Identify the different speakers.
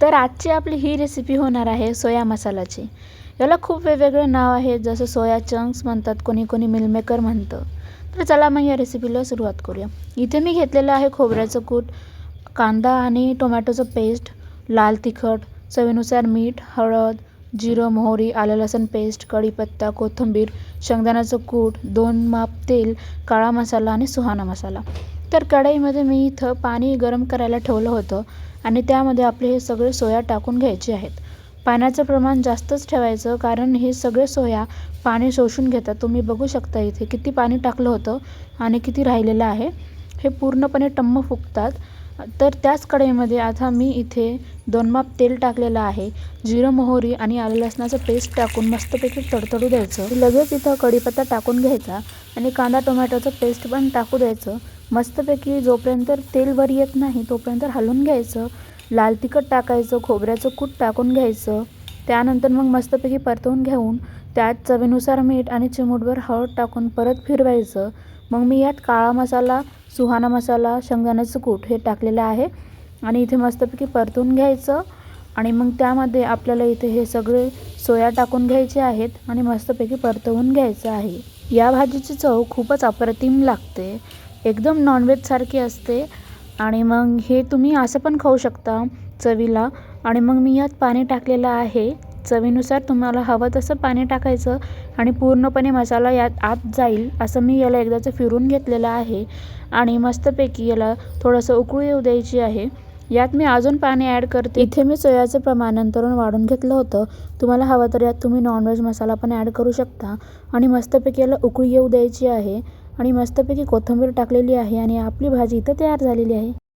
Speaker 1: तर आजची आपली ही रेसिपी होणार आहे सोया मसाल्याची। याला खूप वेगवेगळे नाव आहे, जसं सोया चंक्स म्हणतात, कोणी मिलमेकर म्हणतं। तर चला मग या रेसिपीला सुरुवात करूया। इथे मी घेतलेलं आहे खोबऱ्याचं कूट, कांदा आणि टोमॅटोचं पेस्ट, लाल तिखट, चवीनुसार मीठ, हळद, जिरं, मोहरी, आलं लसूण पेस्ट, कढीपत्ता, कोथिंबीर, शेंगदाण्याचं कूट, 2 माप तेल, काळा मसाला आणि सुहाना मसाला। तर कढईमध्ये मी इथं पाणी गरम करायला ठेवलं होतं आणि त्यामध्ये आपले हे सगळे सोया टाकून घ्यायचे आहेत। पाण्याचं प्रमाण जास्तच ठेवायचं, कारण हे सगळे सोया पाणी शोषून घेतात। तुम्ही बघू शकता इथे किती पाणी टाकलं होतं आणि किती राहिलेलं आहे। हे पूर्णपणे टम्म फुगतात। तर त्याच कढईमध्ये आता मी इथे 2 माप तेल टाकलेलं आहे। जिरं, मोहरी आणि आलं लसणाचं पेस्ट टाकून मस्तपैकी तडतडू द्यायचं। लगेच इथं कढीपत्ता टाकून घ्यायचा आणि कांदा टोमॅटोचं पेस्ट पण टाकू द्यायचं। मस्तपैकी जोपर्यंत तेल वर येत नाही तोपर्यंत हलवून घ्यायचं। लाल तिखट टाकायचं, खोबऱ्याचं कूट टाकून घ्यायचं। त्यानंतर मग मस्तपैकी परतवून घेऊन त्यात चवीनुसार मीठ आणि चिमूटभर हळद टाकून परत फिरवायचं। मग मी यात काळा मसाला, सुहाना मसाला, शेंगदाण्याचं कूट हे टाकलेलं आहे आणि इथे मस्तपैकी परतवून घ्यायचं। आणि मग त्यामध्ये आपल्याला इथे हे सगळे सोया टाकून घ्यायचे आहेत आणि मस्तपैकी परतवून घ्यायचं आहे। या भाजीची चव खूपच अप्रतिम लागते, एकदम नॉनव्हेजसारखी असते। आणि मग हे तुम्ही असं पण खाऊ शकता चवीला। आणि मग मी यात पाणी टाकलेलं आहे, चवीनुसार तुम्हाला हवं तसं पाणी टाकायचं आणि पूर्णपणे मसाला यात आत जाईल असं मी याला एकदाचं फिरून घेतलेलं आहे आणि मस्तपैकी याला थोडंसं उकळी येऊ द्यायची आहे। यात मी अजून पाणी ॲड करते। इथे मी सोयाचं प्रमाण नंतरून वाढून घेतलं होतं। तुम्हाला हवं तर यात तुम्ही नॉनव्हेज मसाला पण ॲड करू शकता आणि मस्तपैकी याला उकळी येऊ द्यायची आहे आणि मस्तपैकी कोथिंबीर टाकलेली आहे आणि आपली भाजी इथं तयार झालेली आहे।